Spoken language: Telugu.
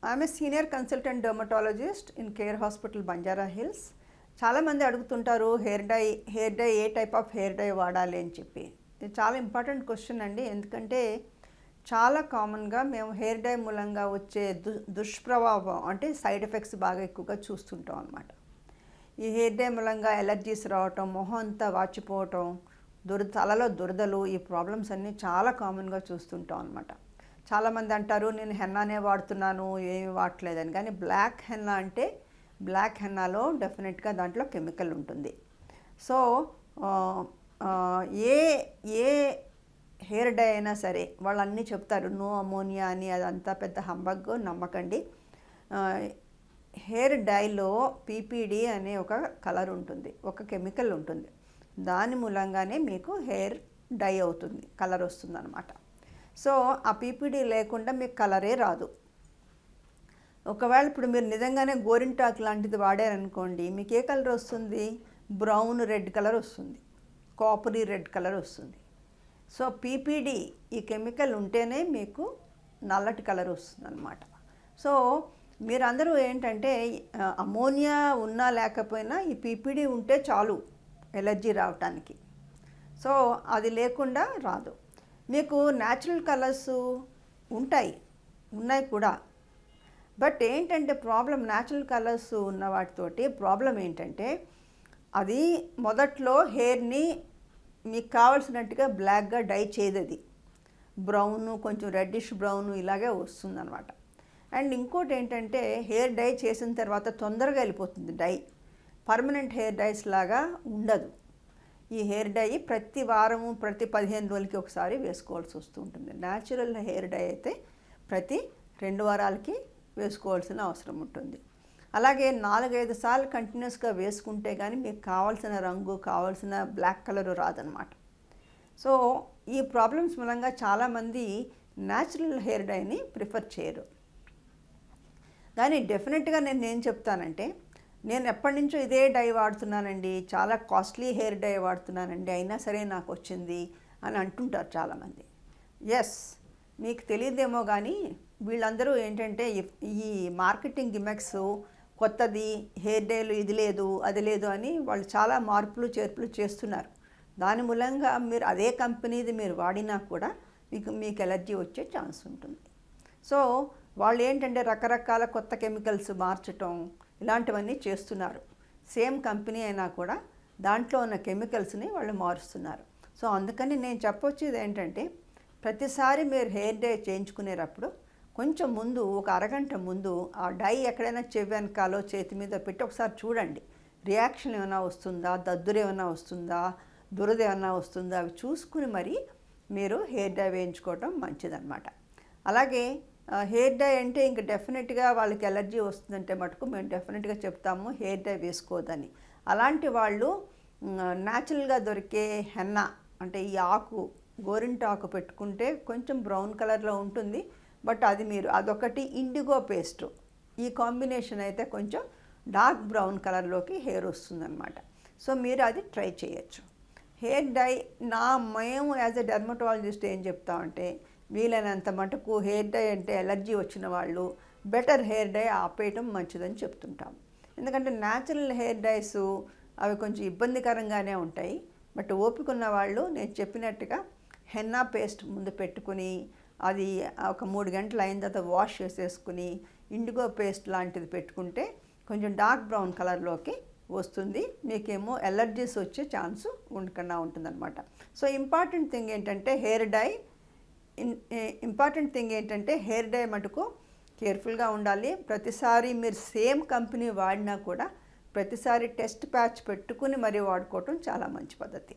I'm a senior consultant dermatologist in care hospital Banjara hills. చాలామంది అడుగుతుంటారు hair dye A type of hair dye వాడాలి అని చెప్పి. ఇది చాలా ఇంపార్టెంట్ క్వశ్చన్ అండి. ఎందుకంటే చాలా కామన్గా మేము హెయిర్ డై మూలంగా వచ్చే దుష్ప్రభావం అంటే సైడ్ ఎఫెక్ట్స్ బాగా ఎక్కువగా చూస్తుంటాం అన్నమాట. ఈ హెయిర్ డై మూలంగా ఎలర్జీస్ రావటం, మొహం అంతా వాచిపోవటం, తలలో దురదలు, ఈ ప్రాబ్లమ్స్ అన్నీ చాలా కామన్గా చూస్తుంటాం అన్నమాట. చాలామంది అంటారు నేను హెన్నానే వాడుతున్నాను, ఏమి వాడట్లేదని. కానీ బ్లాక్ హెన్నా అంటే బ్లాక్ హెన్నాలో డెఫినెట్గా దాంట్లో కెమికల్ ఉంటుంది. సో ఏ ఏ హెయిర్ డై అయినా సరే వాళ్ళు అన్నీ చెప్తారు నో అమోనియా అని. అదంతా పెద్ద హంబగ్, నమ్మకండి. హెయిర్ డైలో పీపీడి అనే ఒక కలర్ ఉంటుంది, ఒక కెమికల్ ఉంటుంది. దాని మూలంగానే మీకు హెయిర్ డై అవుతుంది, కలర్ వస్తుంది అన్నమాట. సో ఆ పీపీడి లేకుండా మీకు కలరే రాదు. ఒకవేళ ఇప్పుడు మీరు నిజంగానే గోరింటాకు లాంటిది వాడారనుకోండి, మీకు ఏ కలర్ వస్తుంది? బ్రౌన్ రెడ్ కలర్ వస్తుంది, కాపరీ రెడ్ కలర్ వస్తుంది. సో పీపీడి ఈ కెమికల్ ఉంటేనే మీకు నల్లటి కలర్ వస్తుంది అన్నమాట. సో మీరందరూ ఏంటంటే అమోనియా ఉన్నా లేకపోయినా ఈ పీపీడి ఉంటే చాలు ఎలర్జీ రావటానికి. సో అది లేకుండా రాదు. మీకు న్యాచురల్ కలర్స్ ఉన్నాయి కూడా. బట్ ఏంటంటే ప్రాబ్లం, న్యాచురల్ కలర్స్ ఉన్న వాటితోటి ప్రాబ్లం ఏంటంటే అది మొదట్లో హెయిర్ని మీకు కావాల్సినట్టుగా బ్లాక్గా డై చేయదు. అది బ్రౌన్, కొంచెం రెడ్డిష్ బ్రౌన్ ఇలాగే వస్తుందన్నమాట. అండ్ ఇంకోటి ఏంటంటే హెయిర్ డై చేసిన తర్వాత తొందరగా వెళ్ళిపోతుంది డై. పర్మనెంట్ హెయిర్ డైస్ లాగా ఉండదు. ఈ హెయిర్ డై ప్రతి వారము, ప్రతి 15 రోజులకి ఒకసారి వేసుకోవాల్సి వస్తూ ఉంటుంది. న్యాచురల్ హెయిర్ డై అయితే ప్రతి 2 వారాలకి వేసుకోవాల్సిన అవసరం ఉంటుంది. అలాగే 4-5 సార్లు కంటిన్యూస్గా వేసుకుంటే కానీ మీకు కావాల్సిన రంగు, కావాల్సిన బ్లాక్ కలర్ రాదనమాట. సో ఈ ప్రాబ్లమ్స్ మూలంగా చాలామంది న్యాచురల్ హెయిర్ డైని ప్రిఫర్ చేయరు. కానీ డెఫినెట్గా నేను ఏం చెప్తానంటే, నేను ఎప్పటి నుంచో ఇదే డై వాడుతున్నానండి, చాలా కాస్ట్లీ హెయిర్ డై వాడుతున్నానండి, అయినా సరే నాకు వచ్చింది అని అంటుంటారు చాలామంది. ఎస్, మీకు తెలియదేమో కానీ వీళ్ళందరూ ఏంటంటే ఈ మార్కెటింగ్ గిమెక్స్ కొత్తది హెయిర్ డైలు ఇది లేదు అది లేదు అని వాళ్ళు చాలా మార్పులు చేర్పులు చేస్తున్నారు. దాని మూలంగా మీరు అదే కంపెనీది మీరు వాడినా కూడా మీకు ఎలర్జీ వచ్చే ఛాన్స్ ఉంటుంది. సో వాళ్ళు ఏంటంటే రకరకాల కొత్త కెమికల్స్ మార్చటం ఇలాంటివన్నీ చేస్తున్నారు. సేమ్ కంపెనీ అయినా కూడా దాంట్లో ఉన్న కెమికల్స్ని వాళ్ళు మారుస్తున్నారు. సో అందుకని నేను చెప్పొచ్చేది ఏంటంటే ప్రతిసారి మీరు హెయిర్ డై చేయించుకునేటప్పుడు కొంచెం ముందు, ఒక అరగంట ముందు ఆ డై ఎక్కడైనా చెవి వెనకాలో చేతి మీద పెట్టి ఒకసారి చూడండి. రియాక్షన్ ఏమైనా వస్తుందా, దద్దురు ఏమైనా వస్తుందా, దురద ఏమైనా వస్తుందా, అవి చూసుకుని మరి మీరు హెయిర్ డై వేయించుకోవటం మంచిదన్నమాట. అలాగే హెయిర్ డై అంటే ఇంక డెఫినెట్గా వాళ్ళకి ఎలర్జీ వస్తుందంటే మటుకు మేము డెఫినెట్గా చెప్తాము హెయిర్ డై వేసుకోవద్దని. అలాంటి వాళ్ళు న్యాచురల్గా దొరికే హెన్నా అంటే ఈ ఆకు, గోరింటాకు పెట్టుకుంటే కొంచెం బ్రౌన్ కలర్లో ఉంటుంది. బట్ అది మీరు అదొకటి, ఇండిగో పేస్ట్, ఈ కాంబినేషన్ అయితే కొంచెం డార్క్ బ్రౌన్ కలర్లోకి హెయిర్ వస్తుందన్నమాట. సో మీరు అది ట్రై చేయొచ్చు. హెయిర్ డై మేము యాజ్ ఎ డెర్మటాలజిస్ట్ ఏం చెప్తామంటే వీలైనంత మటుకు హెయిర్ డై అంటే ఎలర్జీ వచ్చిన వాళ్ళు బెటర్ హెయిర్ డై ఆపేయటం మంచిదని చెప్తుంటాం. ఎందుకంటే న్యాచురల్ హెయిర్ డైస్ అవి కొంచెం ఇబ్బందికరంగానే ఉంటాయి. బట్ ఓపిక ఉన్న వాళ్ళు నేను చెప్పినట్టుగా హెన్నా పేస్ట్ ముందు పెట్టుకుని అది ఒక 3 గంటలు అయిన తర్వాత వాష్ చేసేసుకుని ఇండిగో పేస్ట్ లాంటిది పెట్టుకుంటే కొంచెం డార్క్ బ్రౌన్ కలర్లోకి వస్తుంది. మీకేమో ఎలర్జీస్ వచ్చే ఛాన్స్ ఉండకుండా ఉంటుందన్నమాట. సో ఇంపార్టెంట్ థింగ్ ఏంటంటే హెయిర్ డై మటుకు కేర్ఫుల్గా ఉండాలి. ప్రతిసారి మీరు సేమ్ కంపెనీ వాడినా కూడా ప్రతిసారి టెస్ట్ ప్యాచ్ పెట్టుకుని మరీ వాడుకోవటం చాలా మంచి పద్ధతి.